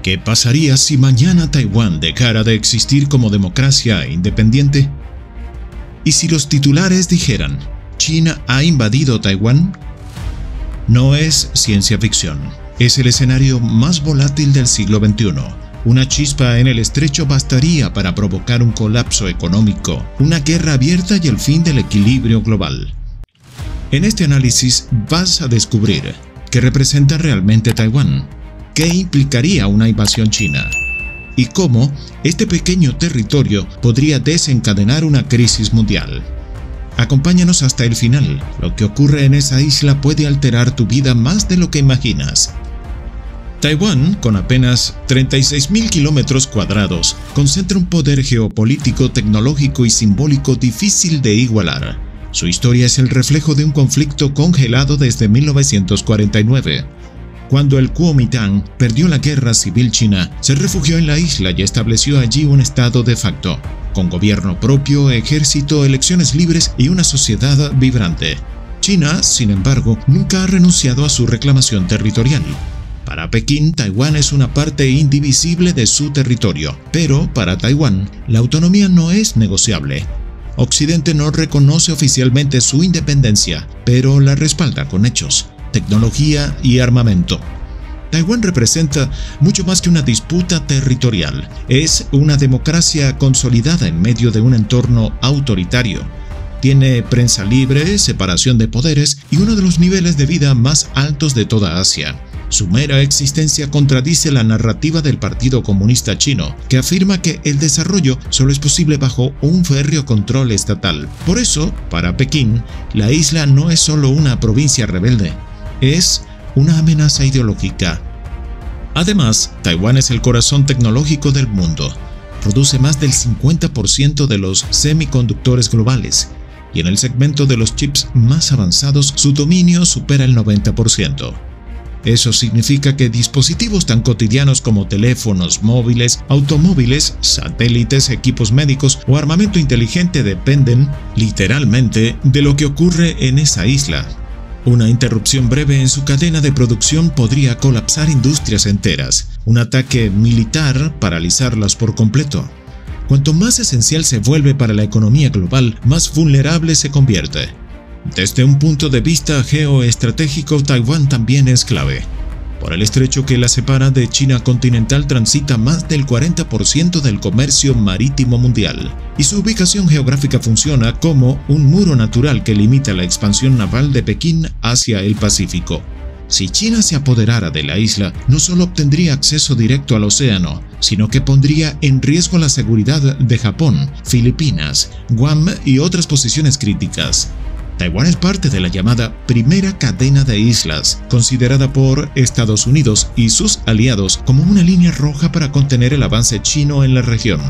¿Qué pasaría si mañana Taiwán dejara de existir como democracia independiente? ¿Y si los titulares dijeran, China ha invadido Taiwán? No es ciencia ficción, es el escenario más volátil del siglo XXI. Una chispa en el estrecho bastaría para provocar un colapso económico, una guerra abierta y el fin del equilibrio global. En este análisis vas a descubrir qué representa realmente Taiwán, qué implicaría una invasión china y cómo este pequeño territorio podría desencadenar una crisis mundial. Acompáñanos hasta el final. Lo que ocurre en esa isla puede alterar tu vida más de lo que imaginas. Taiwán, con apenas 36.000 kilómetros cuadrados, concentra un poder geopolítico, tecnológico y simbólico difícil de igualar. Su historia es el reflejo de un conflicto congelado desde 1949. Cuando el Kuomintang perdió la guerra civil china, se refugió en la isla y estableció allí un estado de facto, con gobierno propio, ejército, elecciones libres y una sociedad vibrante. China, sin embargo, nunca ha renunciado a su reclamación territorial. Para Pekín, Taiwán es una parte indivisible de su territorio, pero para Taiwán, la autonomía no es negociable. Occidente no reconoce oficialmente su independencia, pero la respalda con hechos, tecnología y armamento. Taiwán representa mucho más que una disputa territorial. Es una democracia consolidada en medio de un entorno autoritario. Tiene prensa libre, separación de poderes y uno de los niveles de vida más altos de toda Asia. Su mera existencia contradice la narrativa del Partido Comunista Chino, que afirma que el desarrollo solo es posible bajo un férreo control estatal. Por eso, para Pekín, la isla no es solo una provincia rebelde, es una amenaza ideológica. Además, Taiwán es el corazón tecnológico del mundo. Produce más del 50% de los semiconductores globales y en el segmento de los chips más avanzados su dominio supera el 90%. Eso significa que dispositivos tan cotidianos como teléfonos móviles, automóviles, satélites, equipos médicos o armamento inteligente dependen, literalmente, de lo que ocurre en esa isla. Una interrupción breve en su cadena de producción podría colapsar industrias enteras. Un ataque militar paralizarlas por completo. Cuanto más esencial se vuelve para la economía global, más vulnerable se convierte. Desde un punto de vista geoestratégico, Taiwán también es clave. Por el estrecho que la separa de China continental transita más del 40% del comercio marítimo mundial, y su ubicación geográfica funciona como un muro natural que limita la expansión naval de Pekín hacia el Pacífico. Si China se apoderara de la isla, no solo obtendría acceso directo al océano, sino que pondría en riesgo la seguridad de Japón, Filipinas, Guam y otras posiciones críticas. Taiwán es parte de la llamada Primera Cadena de Islas, considerada por Estados Unidos y sus aliados como una línea roja para contener el avance chino en la región.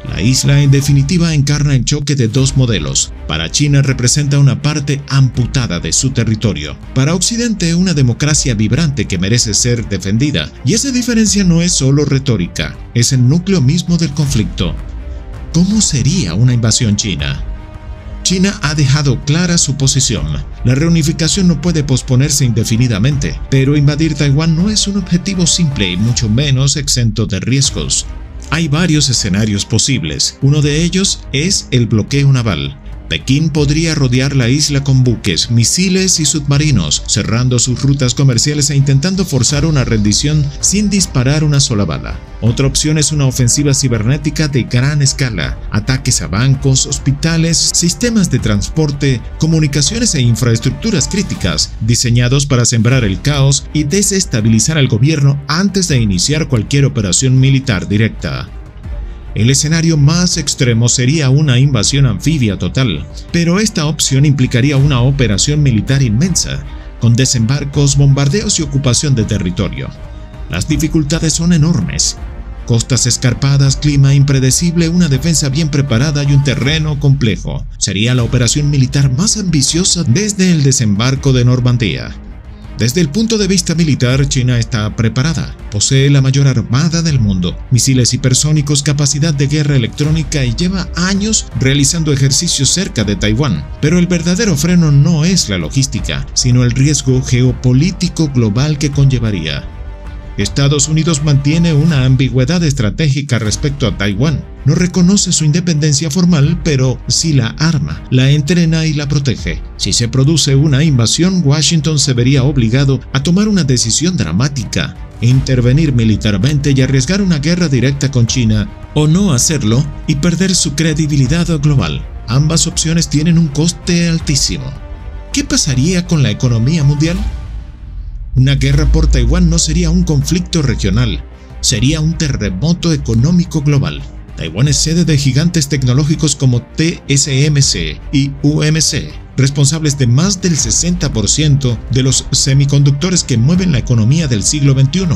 La isla en definitiva encarna el choque de dos modelos. Para China representa una parte amputada de su territorio. Para Occidente una democracia vibrante que merece ser defendida. Y esa diferencia no es solo retórica, es el núcleo mismo del conflicto. ¿Cómo sería una invasión china? China ha dejado clara su posición. La reunificación no puede posponerse indefinidamente, pero invadir Taiwán no es un objetivo simple y mucho menos exento de riesgos. Hay varios escenarios posibles. Uno de ellos es el bloqueo naval. Pekín podría rodear la isla con buques, misiles y submarinos, cerrando sus rutas comerciales e intentando forzar una rendición sin disparar una sola bala. Otra opción es una ofensiva cibernética de gran escala, ataques a bancos, hospitales, sistemas de transporte, comunicaciones e infraestructuras críticas, diseñados para sembrar el caos y desestabilizar al gobierno antes de iniciar cualquier operación militar directa. El escenario más extremo sería una invasión anfibia total, pero esta opción implicaría una operación militar inmensa, con desembarcos, bombardeos y ocupación de territorio. Las dificultades son enormes. Costas escarpadas, clima impredecible, una defensa bien preparada y un terreno complejo. Sería la operación militar más ambiciosa desde el desembarco de Normandía. Desde el punto de vista militar, China está preparada. Posee la mayor armada del mundo, misiles hipersónicos, capacidad de guerra electrónica y lleva años realizando ejercicios cerca de Taiwán. Pero el verdadero freno no es la logística, sino el riesgo geopolítico global que conllevaría. Estados Unidos mantiene una ambigüedad estratégica respecto a Taiwán. No reconoce su independencia formal, pero sí la arma, la entrena y la protege. Si se produce una invasión, Washington se vería obligado a tomar una decisión dramática: intervenir militarmente y arriesgar una guerra directa con China, o no hacerlo y perder su credibilidad global. Ambas opciones tienen un coste altísimo. ¿Qué pasaría con la economía mundial? Una guerra por Taiwán no sería un conflicto regional, sería un terremoto económico global. Taiwán es sede de gigantes tecnológicos como TSMC y UMC, responsables de más del 60% de los semiconductores que mueven la economía del siglo XXI.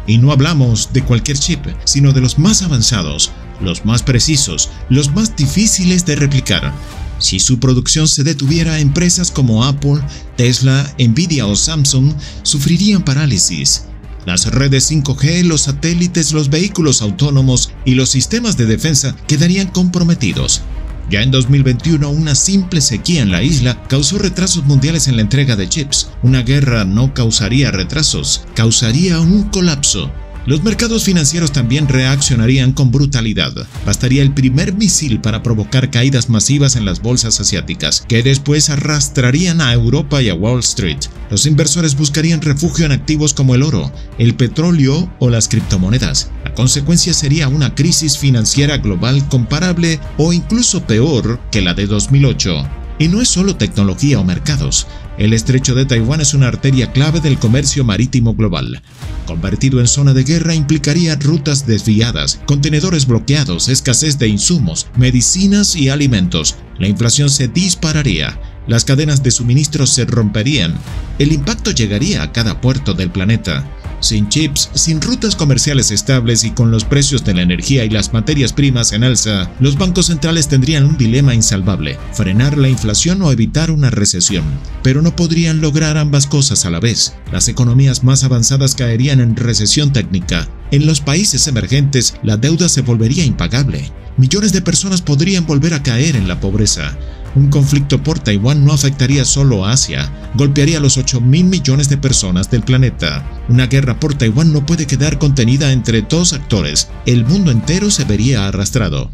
Y no hablamos de cualquier chip, sino de los más avanzados, los más precisos, los más difíciles de replicar. Si su producción se detuviera, empresas como Apple, Tesla, Nvidia o Samsung sufrirían parálisis. Las redes 5G, los satélites, los vehículos autónomos y los sistemas de defensa quedarían comprometidos. Ya en 2021, una simple sequía en la isla causó retrasos mundiales en la entrega de chips. Una guerra no causaría retrasos, causaría un colapso. Los mercados financieros también reaccionarían con brutalidad. Bastaría el primer misil para provocar caídas masivas en las bolsas asiáticas, que después arrastrarían a Europa y a Wall Street. Los inversores buscarían refugio en activos como el oro, el petróleo o las criptomonedas. La consecuencia sería una crisis financiera global comparable o incluso peor que la de 2008. Y no es solo tecnología o mercados. El estrecho de Taiwán es una arteria clave del comercio marítimo global. Convertido en zona de guerra implicaría rutas desviadas, contenedores bloqueados, escasez de insumos, medicinas y alimentos. La inflación se dispararía, las cadenas de suministro se romperían, el impacto llegaría a cada puerto del planeta. Sin chips, sin rutas comerciales estables y con los precios de la energía y las materias primas en alza, los bancos centrales tendrían un dilema insalvable: frenar la inflación o evitar una recesión. Pero no podrían lograr ambas cosas a la vez. Las economías más avanzadas caerían en recesión técnica. En los países emergentes, la deuda se volvería impagable. Millones de personas podrían volver a caer en la pobreza. Un conflicto por Taiwán no afectaría solo a Asia, golpearía a los 8.000 millones de personas del planeta. Una guerra por Taiwán no puede quedar contenida entre dos actores, el mundo entero se vería arrastrado.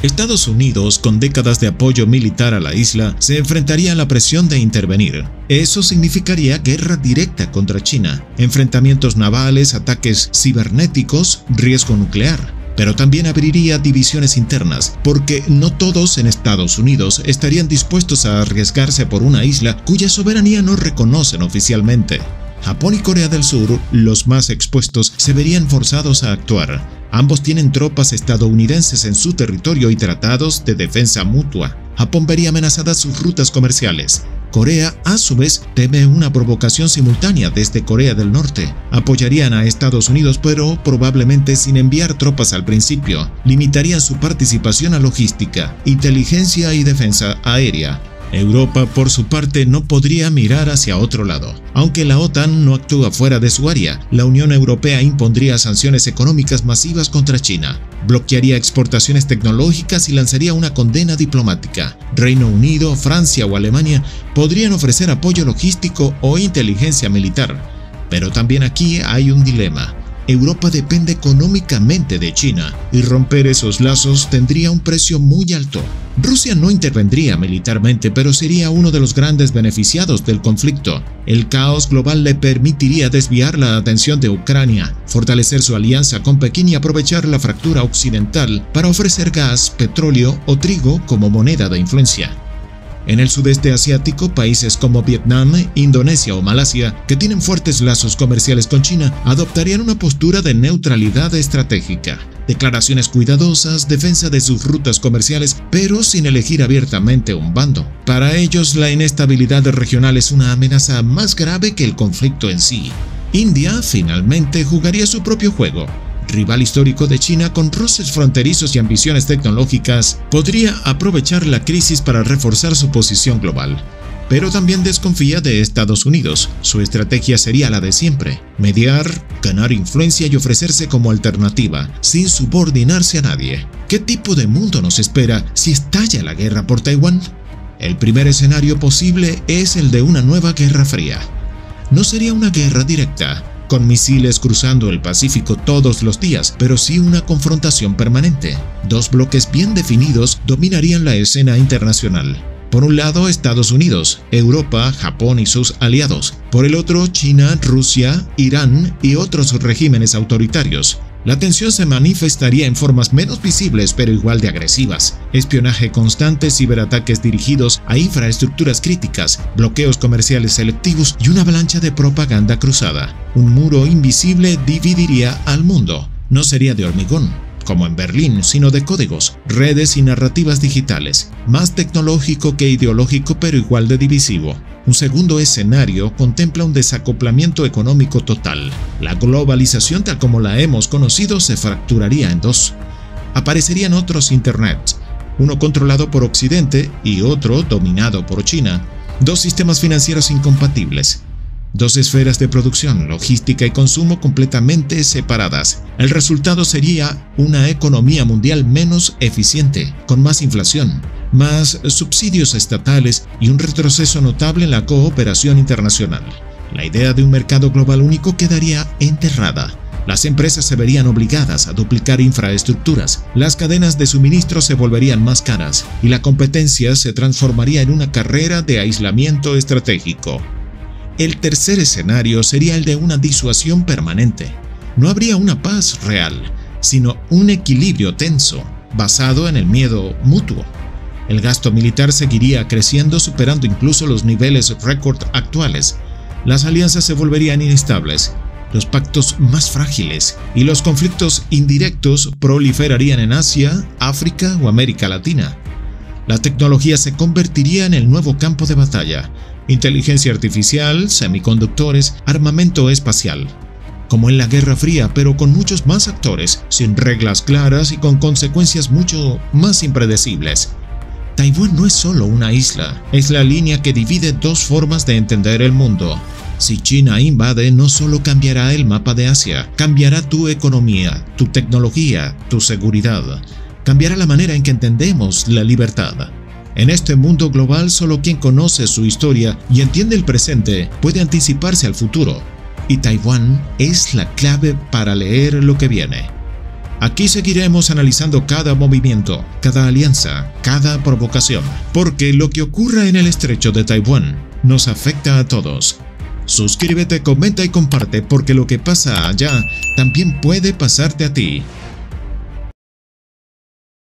Estados Unidos, con décadas de apoyo militar a la isla, se enfrentaría a la presión de intervenir. Eso significaría guerra directa contra China, enfrentamientos navales, ataques cibernéticos, riesgo nuclear. Pero también abriría divisiones internas, porque no todos en Estados Unidos estarían dispuestos a arriesgarse por una isla cuya soberanía no reconocen oficialmente. Japón y Corea del Sur, los más expuestos, se verían forzados a actuar. Ambos tienen tropas estadounidenses en su territorio y tratados de defensa mutua. Japón vería amenazadas sus rutas comerciales. Corea, a su vez, teme una provocación simultánea desde Corea del Norte. Apoyarían a Estados Unidos, pero probablemente sin enviar tropas al principio. Limitarían su participación a logística, inteligencia y defensa aérea. Europa, por su parte, no podría mirar hacia otro lado. Aunque la OTAN no actúa fuera de su área, la Unión Europea impondría sanciones económicas masivas contra China, bloquearía exportaciones tecnológicas y lanzaría una condena diplomática. Reino Unido, Francia o Alemania podrían ofrecer apoyo logístico o inteligencia militar. Pero también aquí hay un dilema. Europa depende económicamente de China, y romper esos lazos tendría un precio muy alto. Rusia no intervendría militarmente, pero sería uno de los grandes beneficiados del conflicto. El caos global le permitiría desviar la atención de Ucrania, fortalecer su alianza con Pekín y aprovechar la fractura occidental para ofrecer gas, petróleo o trigo como moneda de influencia. En el sudeste asiático, países como Vietnam, Indonesia o Malasia, que tienen fuertes lazos comerciales con China, adoptarían una postura de neutralidad estratégica. Declaraciones cuidadosas, defensa de sus rutas comerciales, pero sin elegir abiertamente un bando. Para ellos, la inestabilidad regional es una amenaza más grave que el conflicto en sí. India, finalmente, jugaría su propio juego. Rival histórico de China con roces fronterizos y ambiciones tecnológicas, podría aprovechar la crisis para reforzar su posición global. Pero también desconfía de Estados Unidos. Su estrategia sería la de siempre: mediar, ganar influencia y ofrecerse como alternativa, sin subordinarse a nadie. ¿Qué tipo de mundo nos espera si estalla la guerra por Taiwán? El primer escenario posible es el de una nueva guerra fría. No sería una guerra directa, con misiles cruzando el Pacífico todos los días, pero sí una confrontación permanente. Dos bloques bien definidos dominarían la escena internacional. Por un lado, Estados Unidos, Europa, Japón y sus aliados. Por el otro, China, Rusia, Irán y otros regímenes autoritarios. La tensión se manifestaría en formas menos visibles pero igual de agresivas: espionaje constante, ciberataques dirigidos a infraestructuras críticas, bloqueos comerciales selectivos y una avalancha de propaganda cruzada. Un muro invisible dividiría al mundo. No sería de hormigón, como en Berlín, sino de códigos, redes y narrativas digitales, más tecnológico que ideológico pero igual de divisivo. Un segundo escenario contempla un desacoplamiento económico total. La globalización tal como la hemos conocido se fracturaría en dos. Aparecerían otros internets, uno controlado por Occidente y otro dominado por China, dos sistemas financieros incompatibles, dos esferas de producción, logística y consumo completamente separadas. El resultado sería una economía mundial menos eficiente, con más inflación, más subsidios estatales y un retroceso notable en la cooperación internacional. La idea de un mercado global único quedaría enterrada. Las empresas se verían obligadas a duplicar infraestructuras, las cadenas de suministro se volverían más caras y la competencia se transformaría en una carrera de aislamiento estratégico. El tercer escenario sería el de una disuasión permanente. No habría una paz real, sino un equilibrio tenso, basado en el miedo mutuo. El gasto militar seguiría creciendo, superando incluso los niveles récord actuales. Las alianzas se volverían inestables, los pactos más frágiles y los conflictos indirectos proliferarían en Asia, África o América Latina. La tecnología se convertiría en el nuevo campo de batalla: inteligencia artificial, semiconductores, armamento espacial. Como en la Guerra Fría, pero con muchos más actores, sin reglas claras y con consecuencias mucho más impredecibles. Taiwán no es solo una isla, es la línea que divide dos formas de entender el mundo. Si China invade, no solo cambiará el mapa de Asia, cambiará tu economía, tu tecnología, tu seguridad. Cambiará la manera en que entendemos la libertad. En este mundo global, solo quien conoce su historia y entiende el presente puede anticiparse al futuro. Y Taiwán es la clave para leer lo que viene. Aquí seguiremos analizando cada movimiento, cada alianza, cada provocación, porque lo que ocurra en el estrecho de Taiwán nos afecta a todos. Suscríbete, comenta y comparte, porque lo que pasa allá también puede pasarte a ti.